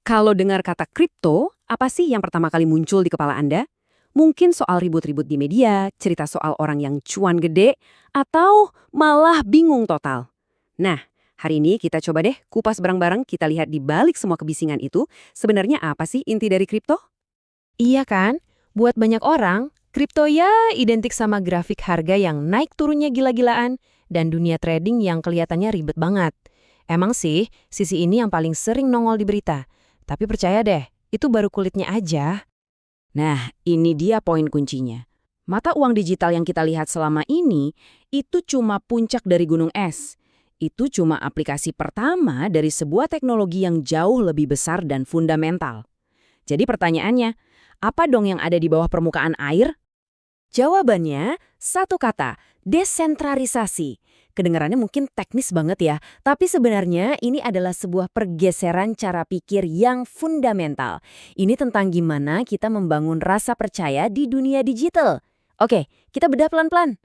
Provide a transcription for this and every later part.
Kalau dengar kata kripto, apa sih yang pertama kali muncul di kepala Anda? Mungkin soal ribut-ribut di media, cerita soal orang yang cuan gede, atau malah bingung total. Nah, hari ini kita coba deh kupas bareng-bareng, kita lihat di balik semua kebisingan itu, sebenarnya apa sih inti dari kripto? Iya kan? Buat banyak orang, kripto ya identik sama grafik harga yang naik turunnya gila-gilaan dan dunia trading yang kelihatannya ribet banget. Emang sih, sisi ini yang paling sering nongol di berita. Tapi percaya deh, itu baru kulitnya aja. Nah, ini dia poin kuncinya. Mata uang digital yang kita lihat selama ini, itu cuma puncak dari gunung es. Itu cuma aplikasi pertama dari sebuah teknologi yang jauh lebih besar dan fundamental. Jadi pertanyaannya, apa dong yang ada di bawah permukaan air? Jawabannya, satu kata, desentralisasi. Kedengarannya mungkin teknis banget ya, tapi sebenarnya ini adalah sebuah pergeseran cara pikir yang fundamental. Ini tentang gimana kita membangun rasa percaya di dunia digital. Oke, kita bedah pelan-pelan.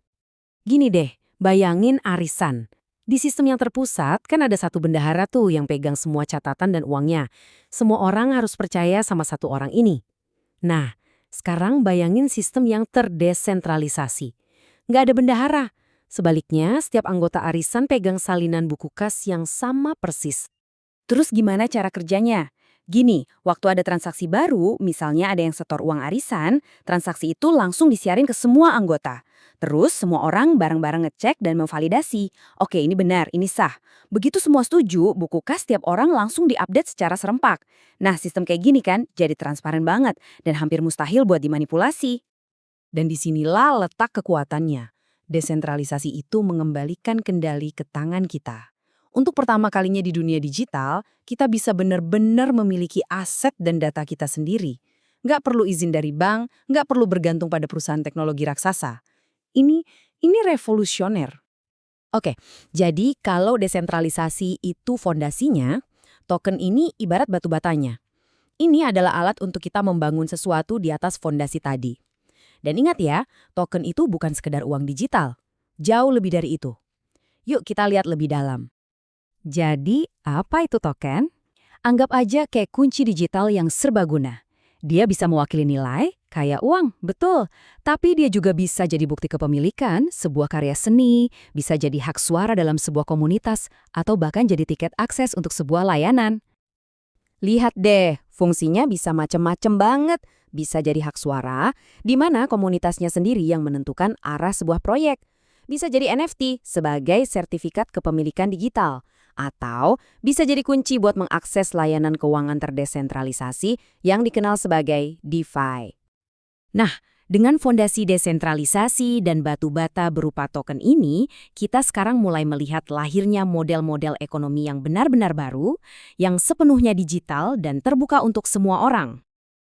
Gini deh, bayangin arisan. Di sistem yang terpusat, kan ada satu bendahara tuh yang pegang semua catatan dan uangnya. Semua orang harus percaya sama satu orang ini. Nah, sekarang bayangin sistem yang terdesentralisasi. Nggak ada bendahara. Sebaliknya, setiap anggota arisan pegang salinan buku kas yang sama persis. Terus gimana cara kerjanya? Gini, waktu ada transaksi baru, misalnya ada yang setor uang arisan, transaksi itu langsung disiarin ke semua anggota. Terus semua orang bareng-bareng ngecek dan memvalidasi. Oke, ini benar, ini sah. Begitu semua setuju, buku kas tiap orang langsung diupdate secara serempak. Nah, sistem kayak gini kan jadi transparan banget dan hampir mustahil buat dimanipulasi. Dan disinilah letak kekuatannya. Desentralisasi itu mengembalikan kendali ke tangan kita. Untuk pertama kalinya di dunia digital, kita bisa benar-benar memiliki aset dan data kita sendiri. Nggak perlu izin dari bank, nggak perlu bergantung pada perusahaan teknologi raksasa. Ini, ini revolusioner. Oke, jadi kalau desentralisasi itu fondasinya, token ini ibarat batu batanya. Ini adalah alat untuk kita membangun sesuatu di atas fondasi tadi. Dan ingat ya, token itu bukan sekedar uang digital. Jauh lebih dari itu. Yuk kita lihat lebih dalam. Jadi, apa itu token? Anggap aja kayak kunci digital yang serbaguna. Dia bisa mewakili nilai, kayak uang, betul. Tapi dia juga bisa jadi bukti kepemilikan, sebuah karya seni, bisa jadi hak suara dalam sebuah komunitas, atau bahkan jadi tiket akses untuk sebuah layanan. Lihat deh, fungsinya bisa macem-macem banget. Bisa jadi hak suara, di mana komunitasnya sendiri yang menentukan arah sebuah proyek. Bisa jadi NFT sebagai sertifikat kepemilikan digital. Atau bisa jadi kunci buat mengakses layanan keuangan terdesentralisasi yang dikenal sebagai DeFi. Nah, dengan fondasi desentralisasi dan batu bata berupa token ini, kita sekarang mulai melihat lahirnya model-model ekonomi yang benar-benar baru, yang sepenuhnya digital dan terbuka untuk semua orang.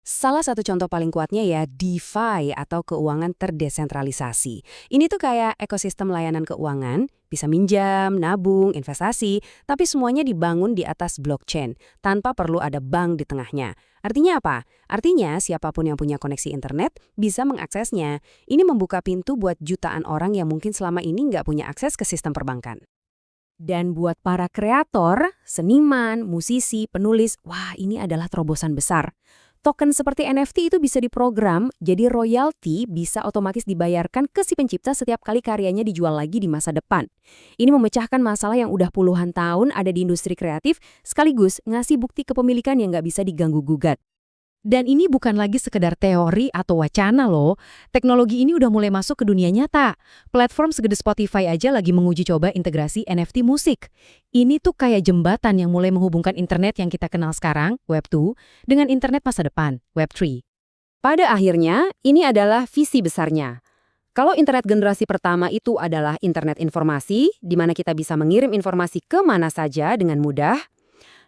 Salah satu contoh paling kuatnya ya DeFi atau keuangan terdesentralisasi. Ini tuh kayak ekosistem layanan keuangan, bisa minjam, nabung, investasi, tapi semuanya dibangun di atas blockchain, tanpa perlu ada bank di tengahnya. Artinya apa? Artinya siapapun yang punya koneksi internet bisa mengaksesnya. Ini membuka pintu buat jutaan orang yang mungkin selama ini nggak punya akses ke sistem perbankan. Dan buat para kreator, seniman, musisi, penulis, wah ini adalah terobosan besar. Token seperti NFT itu bisa diprogram, jadi royalti bisa otomatis dibayarkan ke si pencipta setiap kali karyanya dijual lagi di masa depan. Ini memecahkan masalah yang udah puluhan tahun ada di industri kreatif, sekaligus ngasih bukti kepemilikan yang nggak bisa diganggu-gugat. Dan ini bukan lagi sekedar teori atau wacana loh. Teknologi ini udah mulai masuk ke dunia nyata. Platform segede Spotify aja lagi menguji coba integrasi NFT musik. Ini tuh kayak jembatan yang mulai menghubungkan internet yang kita kenal sekarang, Web 2, dengan internet masa depan, Web 3. Pada akhirnya, ini adalah visi besarnya. Kalau internet generasi pertama itu adalah internet informasi, di mana kita bisa mengirim informasi ke mana saja dengan mudah.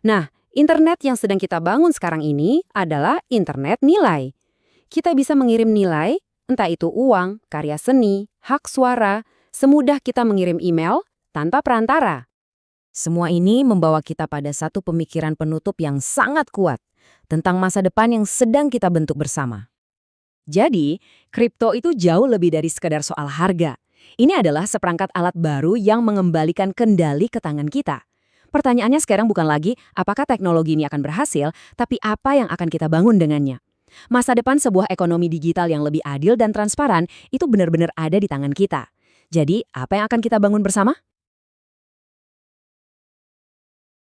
Nah, internet yang sedang kita bangun sekarang ini adalah internet nilai. Kita bisa mengirim nilai, entah itu uang, karya seni, hak suara, semudah kita mengirim email tanpa perantara. Semua ini membawa kita pada satu pemikiran penutup yang sangat kuat tentang masa depan yang sedang kita bentuk bersama. Jadi, kripto itu jauh lebih dari sekadar soal harga. Ini adalah seperangkat alat baru yang mengembalikan kendali ke tangan kita. Pertanyaannya sekarang bukan lagi apakah teknologi ini akan berhasil, tapi apa yang akan kita bangun dengannya. Masa depan sebuah ekonomi digital yang lebih adil dan transparan itu benar-benar ada di tangan kita. Jadi, apa yang akan kita bangun bersama?